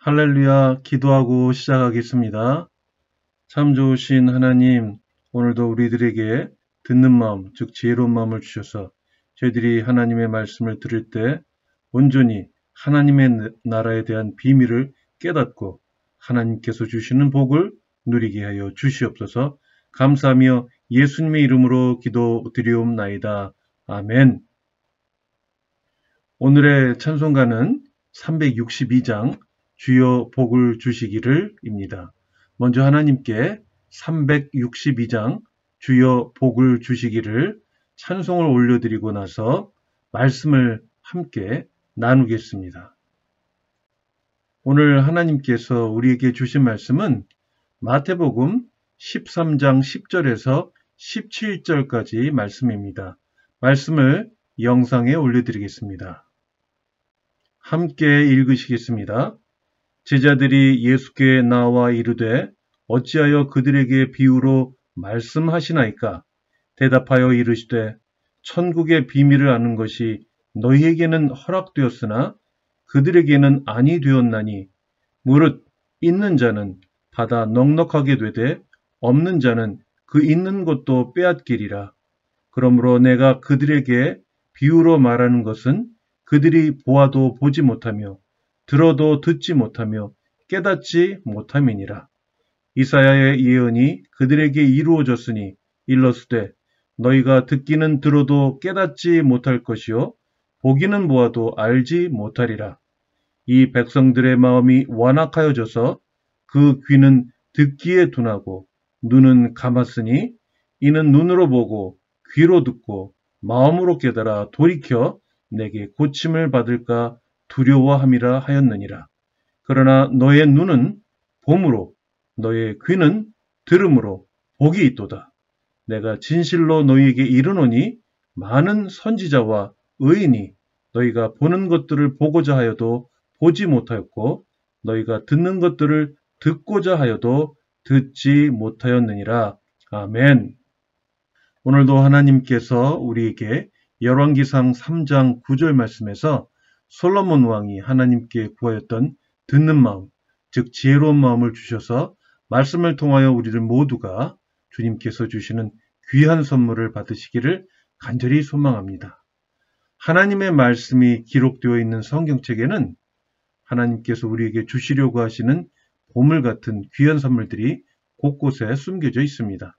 할렐루야, 기도하고 시작하겠습니다. 참 좋으신 하나님, 오늘도 우리들에게 듣는 마음, 즉 지혜로운 마음을 주셔서 저희들이 하나님의 말씀을 들을 때 온전히 하나님의 나라에 대한 비밀을 깨닫고 하나님께서 주시는 복을 누리게 하여 주시옵소서. 감사하며 예수님의 이름으로 기도드리옵나이다. 아멘. 오늘의 찬송가는 362장 주여 복을 주시기를 입니다. 먼저 하나님께 362장 주여 복을 주시기를 찬송을 올려드리고 나서 말씀을 함께 나누겠습니다. 오늘 하나님께서 우리에게 주신 말씀은 마태복음 13장 10절에서 17절까지 말씀입니다. 말씀을 영상에 올려드리겠습니다. 함께 읽으시겠습니다. 제자들이 예수께 나와 이르되 어찌하여 그들에게 비유로 말씀하시나이까? 대답하여 이르시되 천국의 비밀을 아는 것이 너희에게는 허락되었으나 그들에게는 아니 되었나니 무릇 있는 자는 받아 넉넉하게 되되 없는 자는 그 있는 것도 빼앗기리라. 그러므로 내가 그들에게 비유로 말하는 것은 그들이 보아도 보지 못하며 들어도 듣지 못하며 깨닫지 못함이니라. 이사야의 예언이 그들에게 이루어졌으니 일러스되 너희가 듣기는 들어도 깨닫지 못할 것이요 보기는 보아도 알지 못하리라. 이 백성들의 마음이 완악하여져서 그 귀는 듣기에 둔하고 눈은 감았으니 이는 눈으로 보고 귀로 듣고 마음으로 깨달아 돌이켜 내게 고침을 받을까 두려워함이라 하였느니라. 그러나 너의 눈은 봄으로 너의 귀는 들음으로 복이 있도다. 내가 진실로 너희에게 이르노니 많은 선지자와 의인이 너희가 보는 것들을 보고자 하여도 보지 못하였고 너희가 듣는 것들을 듣고자 하여도 듣지 못하였느니라. 아멘. 오늘도 하나님께서 우리에게 열왕기상 3장 9절 말씀에서 솔로몬 왕이 하나님께 구하였던 듣는 마음, 즉 지혜로운 마음을 주셔서 말씀을 통하여 우리들 모두가 주님께서 주시는 귀한 선물을 받으시기를 간절히 소망합니다. 하나님의 말씀이 기록되어 있는 성경책에는 하나님께서 우리에게 주시려고 하시는 보물 같은 귀한 선물들이 곳곳에 숨겨져 있습니다.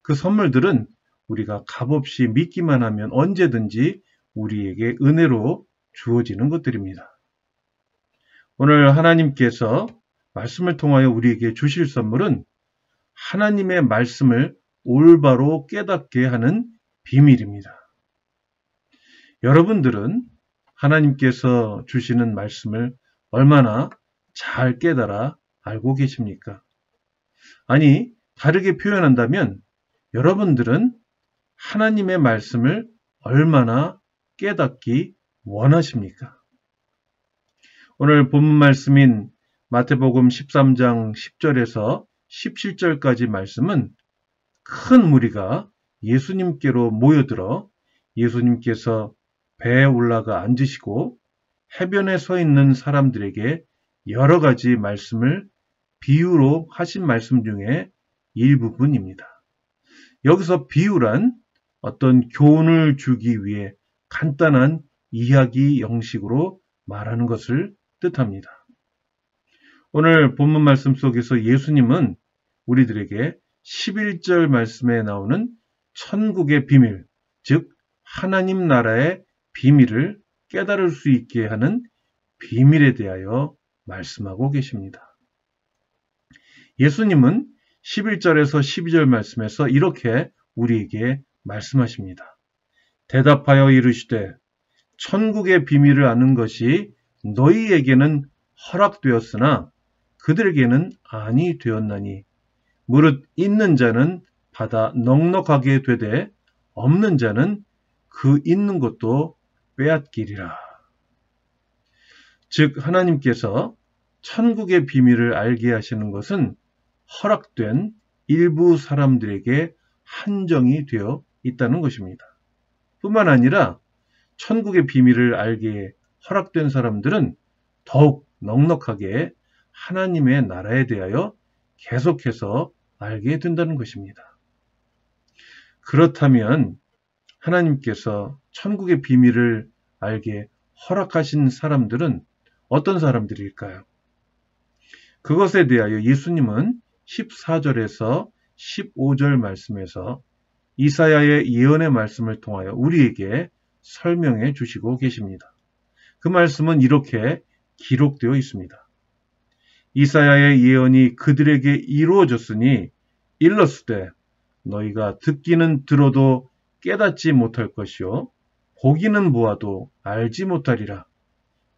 그 선물들은 우리가 값없이 믿기만 하면 언제든지 우리에게 은혜로 주어지는 것들입니다. 오늘 하나님께서 말씀을 통하여 우리에게 주실 선물은 하나님의 말씀을 올바로 깨닫게 하는 비밀입니다. 여러분들은 하나님께서 주시는 말씀을 얼마나 잘 깨달아 알고 계십니까? 아니, 다르게 표현한다면 여러분들은 하나님의 말씀을 얼마나 깨닫기 원하십니까? 오늘 본문 말씀인 마태복음 13장 10절에서 17절까지 말씀은 큰 무리가 예수님께로 모여들어 예수님께서 배에 올라가 앉으시고 해변에 서 있는 사람들에게 여러 가지 말씀을 비유로 하신 말씀 중에 일부분입니다. 여기서 비유란 어떤 교훈을 주기 위해 간단한 이야기 형식으로 말하는 것을 뜻합니다. 오늘 본문 말씀 속에서 예수님은 우리들에게 11절 말씀에 나오는 천국의 비밀, 즉 하나님 나라의 비밀을 깨달을 수 있게 하는 비밀에 대하여 말씀하고 계십니다. 예수님은 11절에서 12절 말씀에서 이렇게 우리에게 말씀하십니다. 대답하여 이르시되 천국의 비밀을 아는 것이 너희에게는 허락되었으나 그들에게는 아니 되었나니 무릇 있는 자는 받아 넉넉하게 되되 없는 자는 그 있는 것도 빼앗기리라. 즉 하나님께서 천국의 비밀을 알게 하시는 것은 허락된 일부 사람들에게 한정이 되어 있다는 것입니다. 뿐만 아니라 천국의 비밀을 알게 허락된 사람들은 더욱 넉넉하게 하나님의 나라에 대하여 계속해서 알게 된다는 것입니다. 그렇다면 하나님께서 천국의 비밀을 알게 허락하신 사람들은 어떤 사람들일까요? 그것에 대하여 예수님은 14절에서 15절 말씀에서 이사야의 예언의 말씀을 통하여 우리에게 설명해 주시고 계십니다. 그 말씀은 이렇게 기록되어 있습니다. 이사야의 예언이 그들에게 이루어졌으니 일렀으되 너희가 듣기는 들어도 깨닫지 못할 것이요 보기는 보아도 알지 못하리라.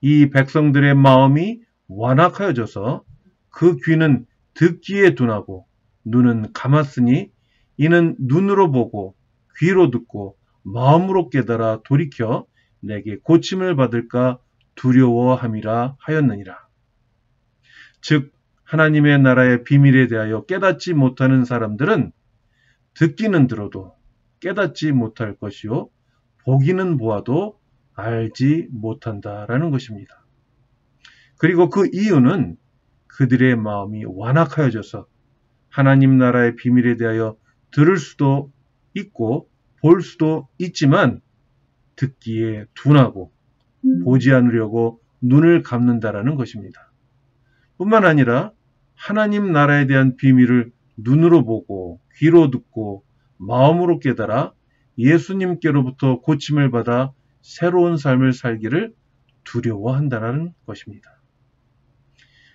이 백성들의 마음이 완악하여져서 그 귀는 듣기에 둔하고 눈은 감았으니 이는 눈으로 보고 귀로 듣고 마음으로 깨달아 돌이켜 내게 고침을 받을까 두려워함이라 하였느니라. 즉 하나님의 나라의 비밀에 대하여 깨닫지 못하는 사람들은 듣기는 들어도 깨닫지 못할 것이요 보기는 보아도 알지 못한다라는 것입니다. 그리고 그 이유는 그들의 마음이 완악하여져서 하나님 나라의 비밀에 대하여 들을 수도 있고 볼 수도 있지만 듣기에 둔하고 보지 않으려고 눈을 감는다라는 것입니다. 뿐만 아니라 하나님 나라에 대한 비밀을 눈으로 보고 귀로 듣고 마음으로 깨달아 예수님께로부터 고침을 받아 새로운 삶을 살기를 두려워한다는 것입니다.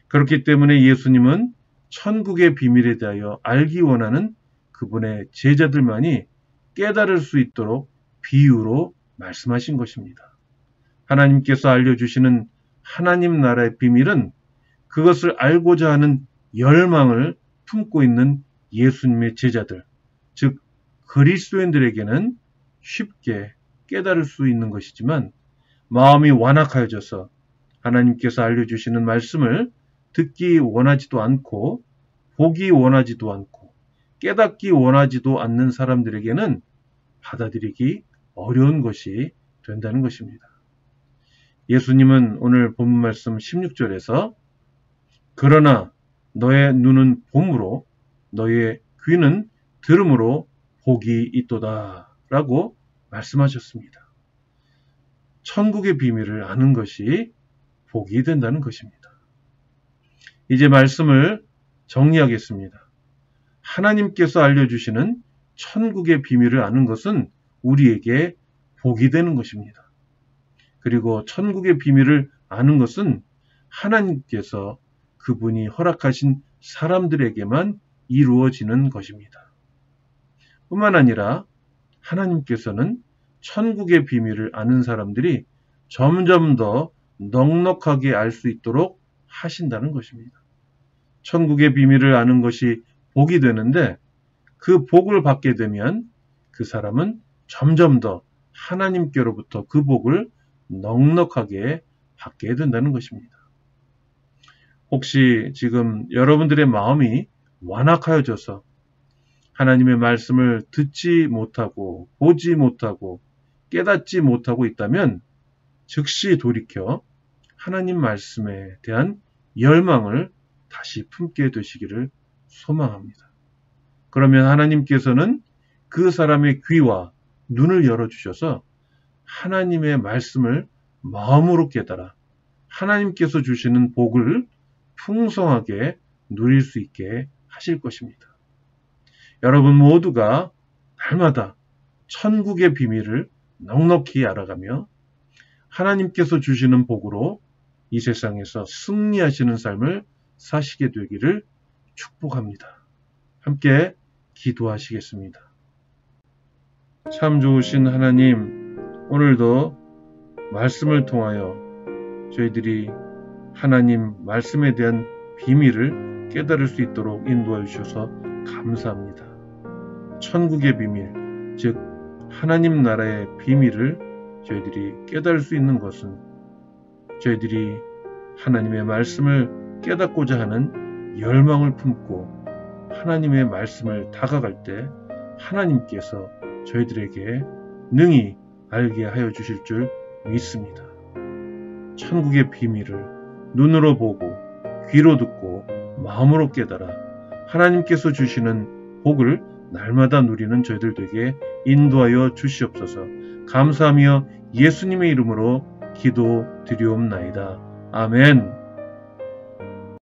그렇기 때문에 예수님은 천국의 비밀에 대하여 알기 원하는 그분의 제자들만이 깨달을 수 있도록 비유로 말씀하신 것입니다. 하나님께서 알려주시는 하나님 나라의 비밀은 그것을 알고자 하는 열망을 품고 있는 예수님의 제자들, 즉 그리스도인들에게는 쉽게 깨달을 수 있는 것이지만 마음이 완악하여져서 하나님께서 알려주시는 말씀을 듣기 원하지도 않고 보기 원하지도 않고 깨닫기 원하지도 않는 사람들에게는 받아들이기 어려운 것이 된다는 것입니다. 예수님은 오늘 본문 말씀 16절에서 그러나 너의 눈은 봄으로 너의 귀는 들음으로 복이 있도다 라고 말씀하셨습니다. 천국의 비밀을 아는 것이 복이 된다는 것입니다. 이제 말씀을 정리하겠습니다. 하나님께서 알려주시는 천국의 비밀을 아는 것은 우리에게 복이 되는 것입니다. 그리고 천국의 비밀을 아는 것은 하나님께서 그분이 허락하신 사람들에게만 이루어지는 것입니다. 뿐만 아니라 하나님께서는 천국의 비밀을 아는 사람들이 점점 더 넉넉하게 알 수 있도록 하신다는 것입니다. 천국의 비밀을 아는 것이 복이 되는데 그 복을 받게 되면 그 사람은 점점 더 하나님께로부터 그 복을 넉넉하게 받게 된다는 것입니다. 혹시 지금 여러분들의 마음이 완악하여져서 하나님의 말씀을 듣지 못하고 보지 못하고 깨닫지 못하고 있다면 즉시 돌이켜 하나님 말씀에 대한 열망을 다시 품게 되시기를 소망합니다. 그러면 하나님께서는 그 사람의 귀와 눈을 열어주셔서 하나님의 말씀을 마음으로 깨달아 하나님께서 주시는 복을 풍성하게 누릴 수 있게 하실 것입니다. 여러분 모두가 날마다 천국의 비밀을 넉넉히 알아가며 하나님께서 주시는 복으로 이 세상에서 승리하시는 삶을 사시게 되기를 축복합니다. 함께 기도하시겠습니다. 참 좋으신 하나님, 오늘도 말씀을 통하여 저희들이 하나님 말씀에 대한 비밀을 깨달을 수 있도록 인도해 주셔서 감사합니다. 천국의 비밀, 즉 하나님 나라의 비밀을 저희들이 깨달을 수 있는 것은 저희들이 하나님의 말씀을 깨닫고자 하는 열망을 품고 하나님의 말씀을 다가갈 때 하나님께서 저희들에게 능히 알게 하여 주실 줄 믿습니다. 천국의 비밀을 눈으로 보고 귀로 듣고 마음으로 깨달아 하나님께서 주시는 복을 날마다 누리는 저희들 되게 인도하여 주시옵소서. 감사하며 예수님의 이름으로 기도드리옵나이다. 아멘.